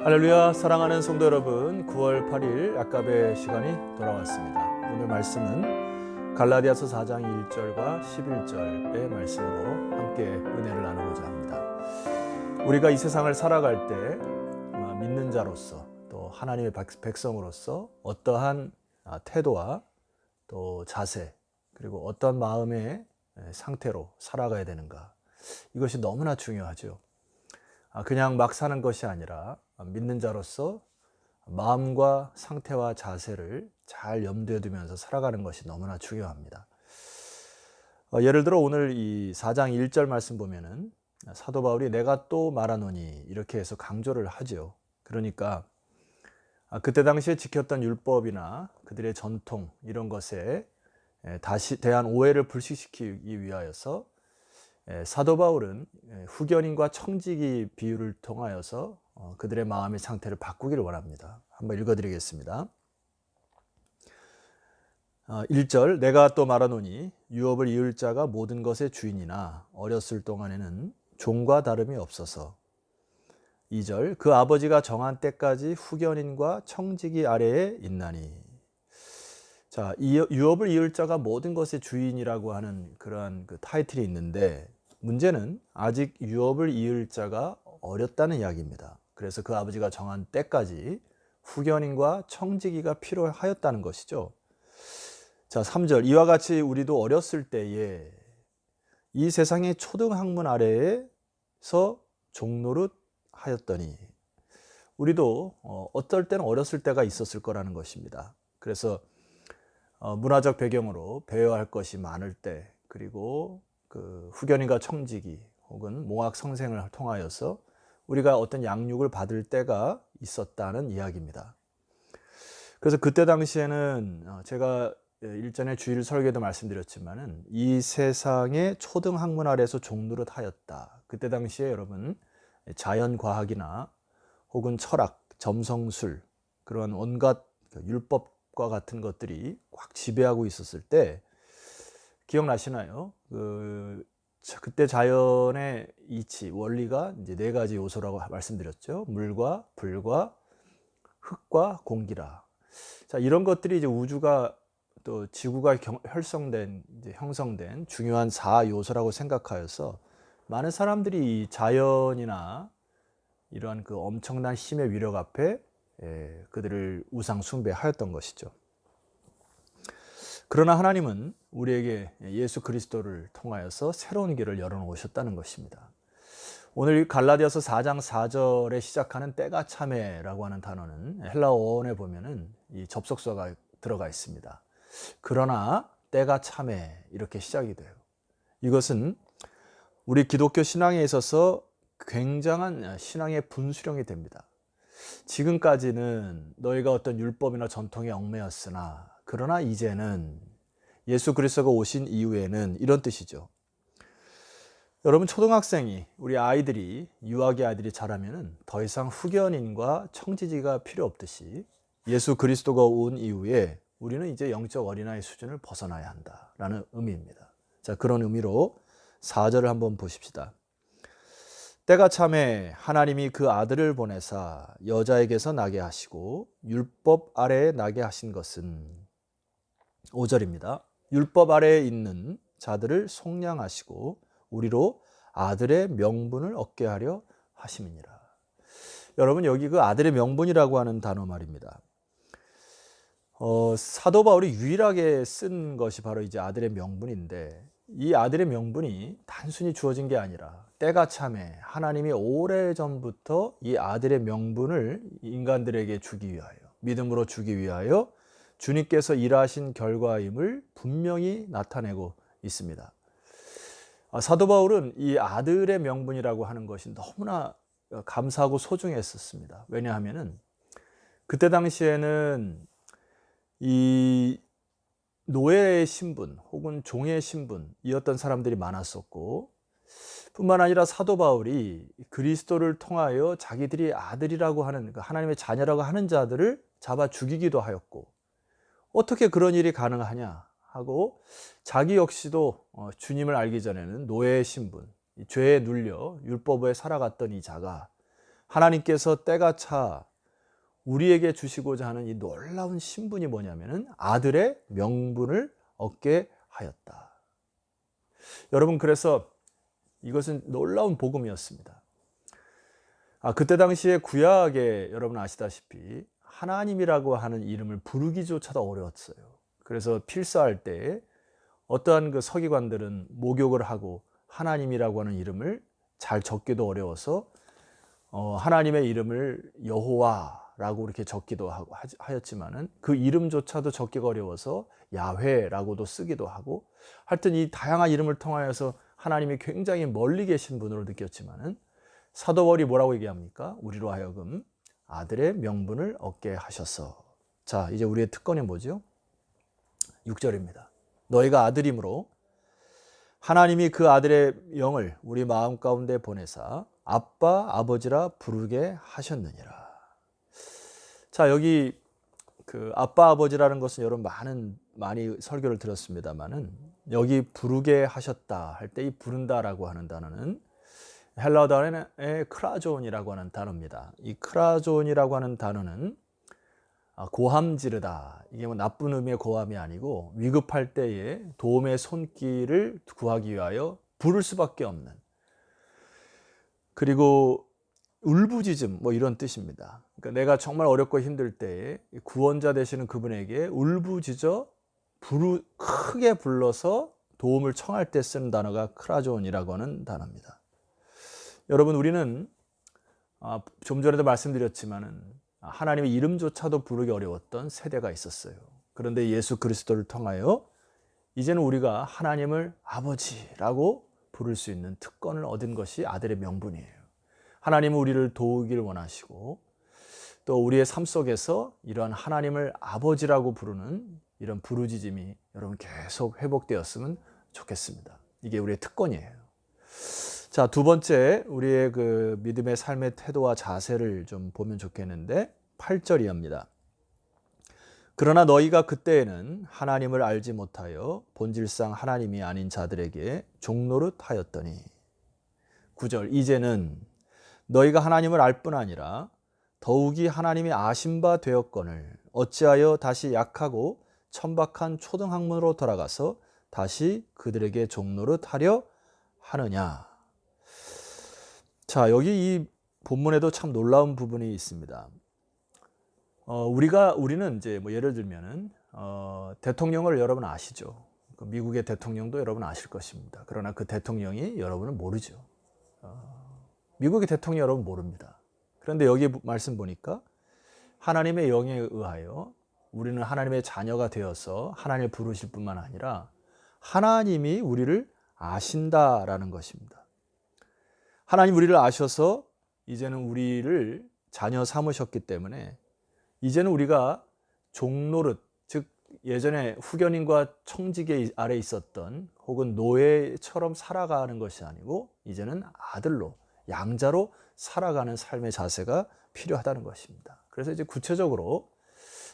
할렐루야, 사랑하는 성도 여러분, 9월 8일 약갑의 시간이 돌아왔습니다. 오늘 말씀은 갈라디아서 4장 1절과 11절의 말씀으로 함께 은혜를 나누고자 합니다. 우리가 이 세상을 살아갈 때 믿는 자로서 또 하나님의 백성으로서 어떠한 태도와 또 자세 그리고 어떤 마음의 상태로 살아가야 되는가, 이것이 너무나 중요하죠. 그냥 막 사는 것이 아니라 믿는 자로서 마음과 상태와 자세를 잘 염두에 두면서 살아가는 것이 너무나 중요합니다. 예를 들어 오늘 이 4장 1절 말씀 보면은 사도 바울이 내가 또 말하노니 이렇게 해서 강조를 하죠. 그러니까 그때 당시에 지켰던 율법이나 그들의 전통 이런 것에 다시 대한 오해를 불식시키기 위하여서 사도 바울은 후견인과 청지기 비유를 통하여서 그들의 마음의 상태를 바꾸기를 원합니다. 한번 읽어드리겠습니다. 1절 내가 또 말하노니 유업을 이을 자가 모든 것의 주인이나 어렸을 동안에는 종과 다름이 없어서. 2절 그 아버지가 정한 때까지 후견인과 청지기 아래에 있나니. 자, 이 유업을 이을 자가 모든 것의 주인이라고 하는 그러한 그 타이틀이 있는데, 문제는 아직 유업을 이을 자가 어렸다는 이야기입니다. 그래서 그 아버지가 정한 때까지 후견인과 청지기가 필요하였다는 것이죠. 자, 3절 이와 같이 우리도 어렸을 때에 이 세상의 초등학문 아래에서 종노릇 하였더니. 우리도 어떨 때는 어렸을 때가 있었을 거라는 것입니다. 그래서 문화적 배경으로 배워야 할 것이 많을 때, 그리고 그 후견인과 청지기 혹은 몽학 성생을 통하여서 우리가 어떤 양육을 받을 때가 있었다는 이야기입니다. 그래서 그때 당시에는 제가 일전에 주일 설교도 말씀드렸지만은 이 세상의 초등학문 아래에서 종노릇 하였다. 그때 당시에 여러분 자연과학이나 혹은 철학, 점성술, 그런 온갖 율법과 같은 것들이 꽉 지배하고 있었을 때, 기억나시나요? 그때 자연의 이치, 원리가 이제 네 가지 요소라고 말씀드렸죠. 물과 불과 흙과 공기라. 자, 이런 것들이 이제 우주가 또 지구가 형성된 중요한 4요소라고 생각하여서 많은 사람들이 이 자연이나 이러한 그 엄청난 힘의 위력 앞에 그들을 우상 숭배하였던 것이죠. 그러나 하나님은 우리에게 예수 그리스도를 통하여서 새로운 길을 열어놓으셨다는 것입니다. 오늘 갈라디아서 4장 4절에 시작하는 때가 참에라고 하는 단어는 헬라어 어원에 보면은 이 접속사가 들어가 있습니다. 그러나 때가 참에 이렇게 시작이 돼요. 이것은 우리 기독교 신앙에 있어서 굉장한 신앙의 분수령이 됩니다. 지금까지는 너희가 어떤 율법이나 전통에 얽매였으나 그러나 이제는 예수 그리스도가 오신 이후에는, 이런 뜻이죠. 여러분, 초등학생이, 우리 아이들이, 유아기 아이들이 자라면은 더 이상 후견인과 청지기가 필요 없듯이 예수 그리스도가 온 이후에 우리는 이제 영적 어린아이 수준을 벗어나야 한다라는 의미입니다. 자, 그런 의미로 4절을 한번 보십시다. 때가 참에 하나님이 그 아들을 보내사 여자에게서 나게 하시고 율법 아래에 나게 하신 것은. 5절입니다. 율법 아래에 있는 자들을 속량하시고 우리로 아들의 명분을 얻게 하려 하심이니라. 여러분, 여기 그 아들의 명분이라고 하는 단어 말입니다. 사도 바울이 유일하게 쓴 것이 바로 이제 아들의 명분인데, 이 아들의 명분이 단순히 주어진 게 아니라 때가 참에 하나님이 오래전부터 이 아들의 명분을 인간들에게 주기 위하여, 믿음으로 주기 위하여 주님께서 일하신 결과임을 분명히 나타내고 있습니다. 사도 바울은 이 아들의 명분이라고 하는 것이 너무나 감사하고 소중했었습니다. 왜냐하면은 그때 당시에는 이 노예의 신분 혹은 종의 신분이었던 사람들이 많았었고, 뿐만 아니라 사도 바울이 그리스도를 통하여 자기들이 아들이라고 하는, 하나님의 자녀라고 하는 자들을 잡아 죽이기도 하였고, 어떻게 그런 일이 가능하냐 하고 자기 역시도 주님을 알기 전에는 노예의 신분, 죄에 눌려 율법에 살아갔던 이 자가 하나님께서 때가 차 우리에게 주시고자 하는 이 놀라운 신분이 뭐냐면은 아들의 명분을 얻게 하였다. 여러분, 그래서 이것은 놀라운 복음이었습니다. 그때 당시에 구약에 여러분 아시다시피 하나님이라고 하는 이름을 부르기조차도 어려웠어요. 그래서 필사할 때 어떠한 그 서기관들은 목욕을 하고 하나님이라고 하는 이름을 잘 적기도 어려워서 하나님의 이름을 여호와라고 이렇게 적기도 하였지만은 그 이름조차도 적기가 어려워서 야훼라고도 쓰기도 하고, 하여튼 이 다양한 이름을 통하여서 하나님이 굉장히 멀리 계신 분으로 느꼈지만은 사도 바울이 뭐라고 얘기합니까? 우리로 하여금 아들의 명분을 얻게 하셔서. 자, 이제 우리의 특권이 뭐죠? 6절입니다. 너희가 아들이므로 하나님이 그 아들의 영을 우리 마음 가운데 보내사 아빠 아버지라 부르게 하셨느니라. 자, 여기 그 아빠 아버지라는 것은 여러분 많이 설교를 들었습니다만은, 여기 부르게 하셨다 할 때 이 부른다라고 하는 단어는 헬라어 단어의 크라존이라고 하는 단어입니다. 이 크라존이라고 하는 단어는 고함 지르다, 이게 뭐 나쁜 의미의 고함이 아니고 위급할 때에 도움의 손길을 구하기 위하여 부를 수밖에 없는, 그리고 울부짖음 뭐 이런 뜻입니다. 그러니까 내가 정말 어렵고 힘들 때에 구원자 되시는 그분에게 울부짖어 크게 불러서 도움을 청할 때 쓰는 단어가 크라존이라고 하는 단어입니다. 여러분, 우리는 좀 전에도 말씀드렸지만은 하나님의 이름조차도 부르기 어려웠던 세대가 있었어요. 그런데 예수 그리스도를 통하여 이제는 우리가 하나님을 아버지라고 부를 수 있는 특권을 얻은 것이 아들의 명분이에요. 하나님은 우리를 도우기를 원하시고, 또 우리의 삶 속에서 이러한 하나님을 아버지라고 부르는 이런 부르짖음이 여러분 계속 회복되었으면 좋겠습니다. 이게 우리의 특권이에요. 자, 두 번째, 우리의 그 믿음의 삶의 태도와 자세를 좀 보면 좋겠는데 8절이옵니다. 그러나 너희가 그때에는 하나님을 알지 못하여 본질상 하나님이 아닌 자들에게 종노릇 하였더니. 9절, 이제는 너희가 하나님을 알 뿐 아니라 더욱이 하나님이 아신 바 되었거늘 어찌하여 다시 약하고 천박한 초등학문으로 돌아가서 다시 그들에게 종노릇 하려 하느냐. 자, 여기 이 본문에도 참 놀라운 부분이 있습니다. 우리는 이제 뭐 예를 들면은 대통령을 여러분 아시죠? 미국의 대통령도 여러분 아실 것입니다. 그러나 그 대통령이 여러분은 모르죠. 미국의 대통령 여러분 모릅니다. 그런데 여기 말씀 보니까 하나님의 영에 의하여 우리는 하나님의 자녀가 되어서 하나님을 부르실 뿐만 아니라 하나님이 우리를 아신다라는 것입니다. 하나님 우리를 아셔서 이제는 우리를 자녀 삼으셨기 때문에 이제는 우리가 종노릇, 즉 예전에 후견인과 청지기 아래 있었던 혹은 노예처럼 살아가는 것이 아니고 이제는 아들로, 양자로 살아가는 삶의 자세가 필요하다는 것입니다. 그래서 이제 구체적으로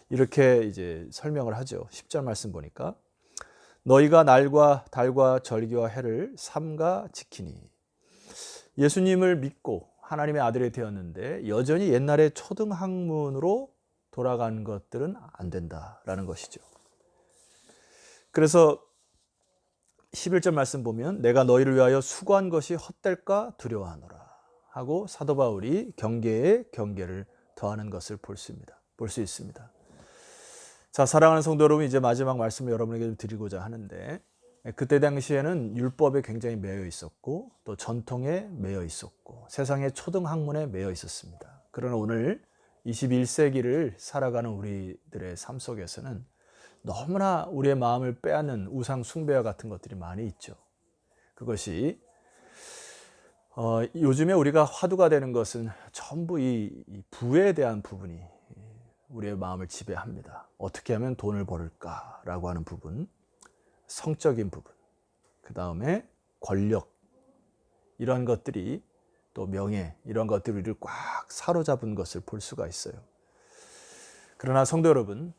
이렇게 이제 설명을 하죠. 10절 말씀 보니까 너희가 날과 달과 절기와 해를 삼가 지키니. 예수님을 믿고 하나님의 아들이 되었는데 여전히 옛날의 초등학문으로 돌아간 것들은 안 된다라는 것이죠. 그래서 11절 말씀 보면 내가 너희를 위하여 수고한 것이 헛될까 두려워하노라 하고 사도 바울이 경계에 경계를 더하는 것을 볼 수 있습니다. 자, 사랑하는 성도 여러분, 이제 마지막 말씀을 여러분에게 드리고자 하는데, 그때 당시에는 율법에 굉장히 매여 있었고 또 전통에 매여 있었고 세상의 초등학문에 매여 있었습니다. 그러나 오늘 21세기를 살아가는 우리들의 삶 속에서는 너무나 우리의 마음을 빼앗는 우상 숭배와 같은 것들이 많이 있죠. 그것이 요즘에 우리가 화두가 되는 것은 전부 이 부에 대한 부분이 우리의 마음을 지배합니다. 어떻게 하면 돈을 벌을까라고 하는 부분, 성적인 부분, 그 다음에 권력, 이런 것들이, 또 명예, 이런 것들이 우리를 꽉 사로잡은 것을 볼 수가 있어요. 그러나 성도 여러분,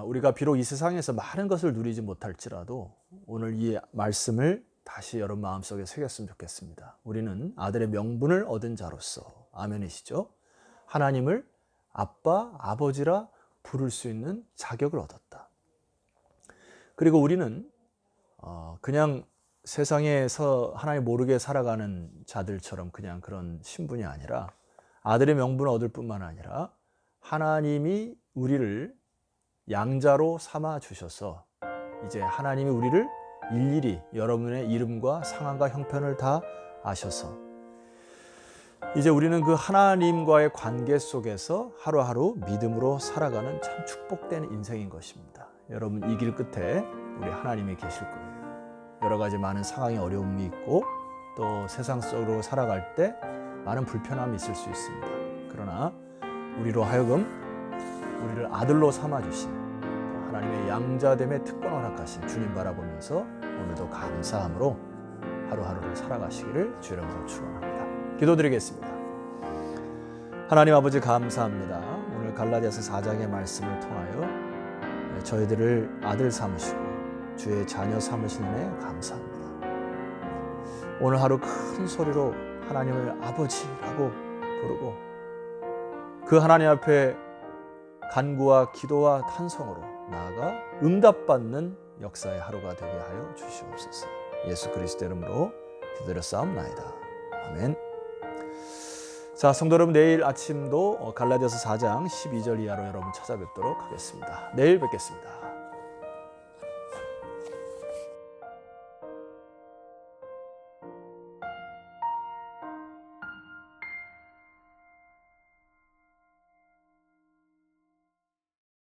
우리가 비록 이 세상에서 많은 것을 누리지 못할지라도 오늘 이 말씀을 다시 여러분 마음속에 새겼으면 좋겠습니다. 우리는 아들의 명분을 얻은 자로서, 아멘이시죠? 하나님을 아빠, 아버지라 부를 수 있는 자격을 얻었다. 그리고 우리는 그냥 세상에서 하나님 모르게 살아가는 자들처럼 그냥 그런 신분이 아니라 아들의 명분을 얻을 뿐만 아니라 하나님이 우리를 양자로 삼아 주셔서 이제 하나님이 우리를 일일이 여러분의 이름과 상황과 형편을 다 아셔서 이제 우리는 그 하나님과의 관계 속에서 하루하루 믿음으로 살아가는 참 축복된 인생인 것입니다. 여러분 이 길 끝에 우리 하나님이 계실 거예요. 여러 가지 많은 상황의 어려움이 있고 또 세상 속으로 살아갈 때 많은 불편함이 있을 수 있습니다. 그러나 우리로 하여금 우리를 아들로 삼아주신 하나님의 양자됨의 특권을 허락하신 주님 바라보면서 오늘도 감사함으로 하루하루를 살아가시기를 주 이름으로 축원합니다. 기도드리겠습니다. 하나님 아버지 감사합니다. 오늘 갈라디아서 4장의 말씀을 통하여 저희들을 아들 삼으시고 주의 자녀 삼으시는 애 감사합니다. 오늘 하루 큰 소리로 하나님을 아버지라고 부르고 그 하나님 앞에 간구와 기도와 탄성으로 나아가 응답받는 역사의 하루가 되게 하여 주시옵소서. 예수 그리스도 이름으로 기도드렸사옵나이다. 아멘. 자, 성도 여러분, 내일 아침도 갈라디아서 4장 12절 이하로 여러분 찾아뵙도록 하겠습니다. 내일 뵙겠습니다.